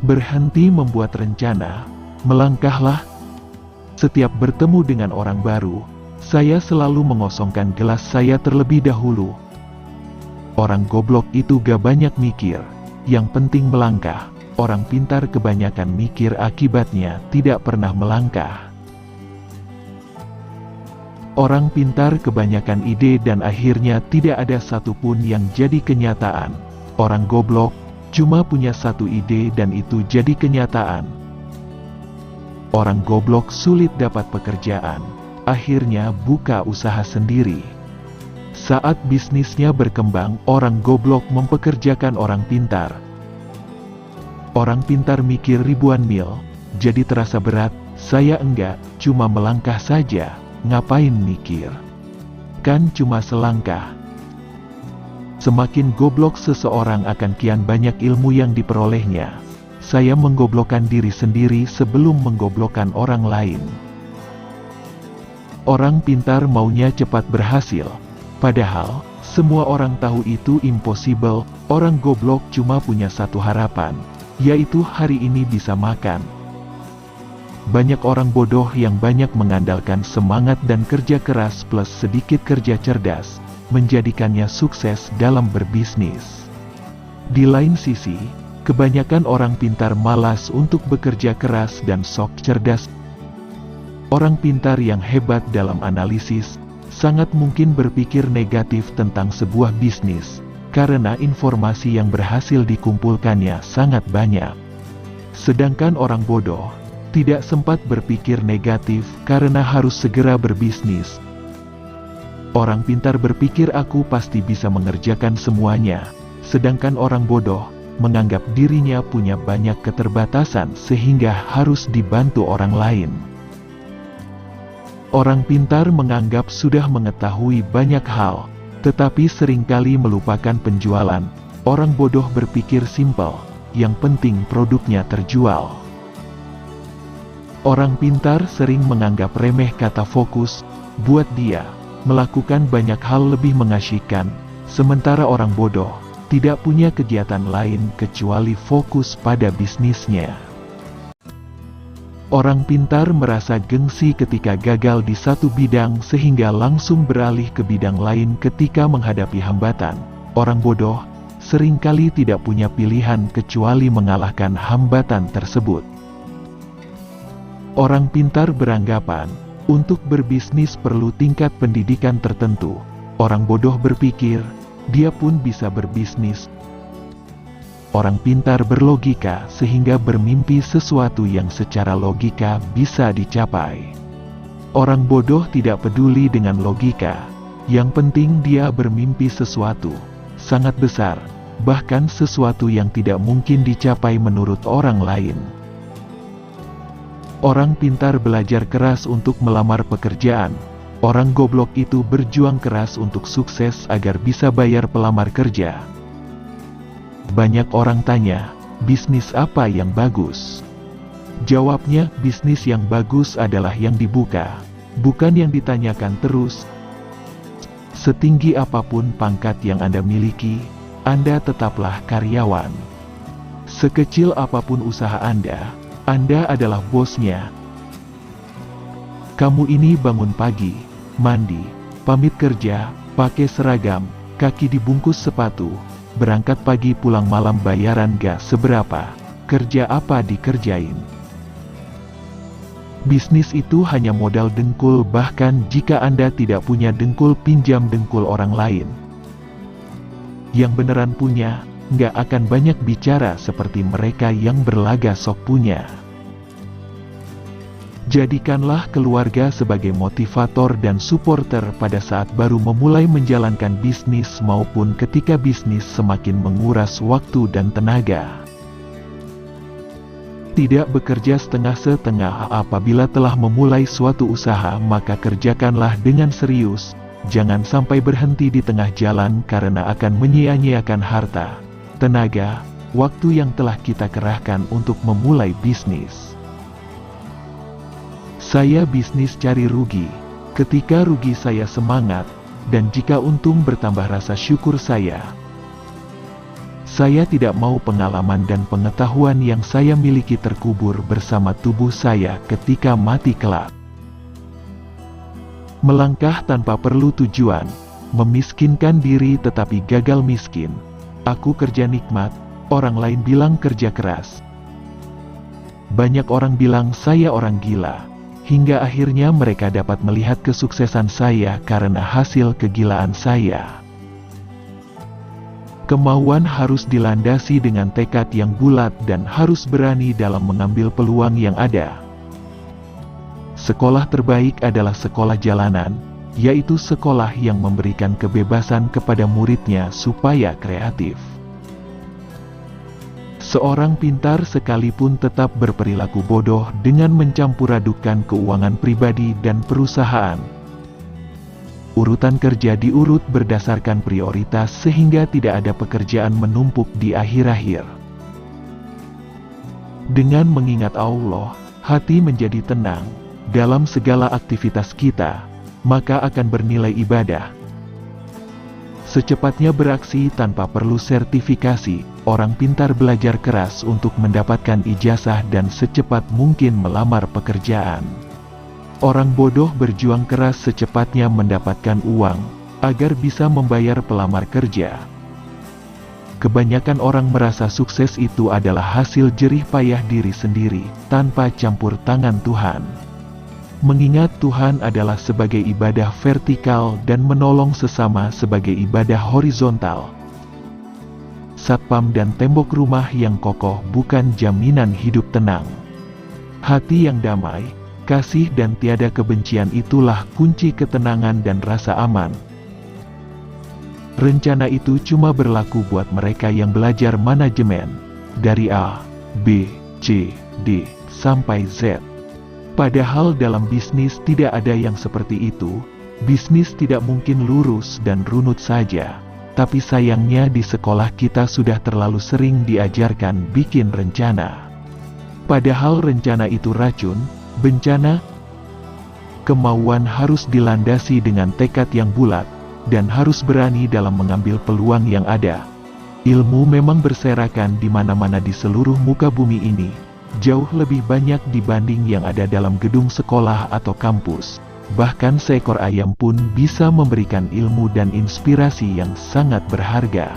Berhenti membuat rencana, melangkahlah. Setiap bertemu dengan orang baru, saya selalu mengosongkan gelas saya terlebih dahulu. Orang goblok itu gak banyak mikir, yang penting melangkah. Orang pintar kebanyakan mikir, akibatnya tidak pernah melangkah. Orang pintar kebanyakan ide dan akhirnya tidak ada satupun yang jadi kenyataan. Orang goblok cuma punya satu ide dan itu jadi kenyataan. Orang goblok sulit dapat pekerjaan, akhirnya buka usaha sendiri. Saat bisnisnya berkembang, orang goblok mempekerjakan orang pintar. Orang pintar mikir ribuan mil, jadi terasa berat. Saya enggak, cuma melangkah saja, ngapain mikir? Kan cuma selangkah. Semakin goblok seseorang akan kian banyak ilmu yang diperolehnya. Saya menggoblokkan diri sendiri sebelum menggoblokkan orang lain. Orang pintar maunya cepat berhasil, padahal semua orang tahu itu impossible. Orang goblok cuma punya satu harapan, yaitu hari ini bisa makan. Banyak orang bodoh yang banyak mengandalkan semangat dan kerja keras plus sedikit kerja cerdas, menjadikannya sukses dalam berbisnis. Di lain sisi, kebanyakan orang pintar malas untuk bekerja keras dan sok cerdas. Orang pintar yang hebat dalam analisis, sangat mungkin berpikir negatif tentang sebuah bisnis, karena informasi yang berhasil dikumpulkannya sangat banyak. Sedangkan orang bodoh, tidak sempat berpikir negatif karena harus segera berbisnis. Orang pintar berpikir aku pasti bisa mengerjakan semuanya, sedangkan orang bodoh menganggap dirinya punya banyak keterbatasan sehingga harus dibantu orang lain. Orang pintar menganggap sudah mengetahui banyak hal, tetapi seringkali melupakan penjualan. Orang bodoh berpikir simpel, yang penting produknya terjual. Orang pintar sering menganggap remeh kata fokus, buat dia, melakukan banyak hal lebih mengasyikkan, sementara orang bodoh, tidak punya kegiatan lain kecuali fokus pada bisnisnya. Orang pintar merasa gengsi ketika gagal di satu bidang sehingga langsung beralih ke bidang lain ketika menghadapi hambatan. Orang bodoh, seringkali tidak punya pilihan kecuali mengalahkan hambatan tersebut. Orang pintar beranggapan, untuk berbisnis perlu tingkat pendidikan tertentu. Orang bodoh berpikir, dia pun bisa berbisnis. Orang pintar berlogika sehingga bermimpi sesuatu yang secara logika bisa dicapai. Orang bodoh tidak peduli dengan logika, yang penting dia bermimpi sesuatu sangat besar, bahkan sesuatu yang tidak mungkin dicapai menurut orang lain. Orang pintar belajar keras untuk melamar pekerjaan. Orang goblok itu berjuang keras untuk sukses agar bisa bayar pelamar kerja. Banyak orang tanya, bisnis apa yang bagus? Jawabnya, bisnis yang bagus adalah yang dibuka, bukan yang ditanyakan terus. Setinggi apapun pangkat yang Anda miliki, Anda tetaplah karyawan. Sekecil apapun usaha Anda adalah bosnya. Kamu ini bangun pagi, mandi, pamit kerja, pakai seragam, kaki dibungkus sepatu, berangkat pagi pulang malam bayaran gak seberapa, kerja apa dikerjain. Bisnis itu hanya modal dengkul, bahkan jika Anda tidak punya dengkul, pinjam dengkul orang lain. Yang beneran punya, nggak akan banyak bicara seperti mereka yang berlaga sok punya. Jadikanlah keluarga sebagai motivator dan supporter pada saat baru memulai menjalankan bisnis maupun ketika bisnis semakin menguras waktu dan tenaga. Tidak bekerja setengah-setengah. Apabila telah memulai suatu usaha, maka kerjakanlah dengan serius. Jangan sampai berhenti di tengah jalan karena akan menyia-nyiakan harta, tenaga, waktu yang telah kita kerahkan untuk memulai bisnis. Saya bisnis cari rugi. Ketika rugi saya semangat, dan jika untung bertambah rasa syukur saya. Saya tidak mau pengalaman dan pengetahuan yang saya miliki terkubur bersama tubuh saya ketika mati kelak. Melangkah tanpa perlu tujuan, memiskinkan diri tetapi gagal miskin. Aku kerja nikmat, orang lain bilang kerja keras. Banyak orang bilang saya orang gila, hingga akhirnya mereka dapat melihat kesuksesan saya karena hasil kegilaan saya. Kemauan harus dilandasi dengan tekad yang bulat dan harus berani dalam mengambil peluang yang ada. Sekolah terbaik adalah sekolah jalanan, yaitu sekolah yang memberikan kebebasan kepada muridnya supaya kreatif. Seorang pintar sekalipun tetap berperilaku bodoh dengan mencampur-adukan keuangan pribadi dan perusahaan. Urutan kerja diurut berdasarkan prioritas sehingga tidak ada pekerjaan menumpuk di akhir-akhir. Dengan mengingat Allah, hati menjadi tenang dalam segala aktivitas kita, maka akan bernilai ibadah. Secepatnya beraksi tanpa perlu sertifikasi, orang pintar belajar keras untuk mendapatkan ijazah dan secepat mungkin melamar pekerjaan. Orang bodoh berjuang keras secepatnya mendapatkan uang, agar bisa membayar pelamar kerja. Kebanyakan orang merasa sukses itu adalah hasil jerih payah diri sendiri, tanpa campur tangan Tuhan. Mengingat Tuhan adalah sebagai ibadah vertikal dan menolong sesama sebagai ibadah horizontal. Satpam dan tembok rumah yang kokoh bukan jaminan hidup tenang. Hati yang damai, kasih dan tiada kebencian itulah kunci ketenangan dan rasa aman. Rencana itu cuma berlaku buat mereka yang belajar manajemen, dari A, B, C, D, sampai Z. Padahal dalam bisnis tidak ada yang seperti itu, bisnis tidak mungkin lurus dan runut saja. Tapi sayangnya di sekolah kita sudah terlalu sering diajarkan bikin rencana. Padahal rencana itu racun, bencana. Kemauan harus dilandasi dengan tekad yang bulat, dan harus berani dalam mengambil peluang yang ada. Ilmu memang berserakan di mana-mana di seluruh muka bumi ini. Jauh lebih banyak dibanding yang ada dalam gedung sekolah atau kampus. Bahkan seekor ayam pun bisa memberikan ilmu dan inspirasi yang sangat berharga.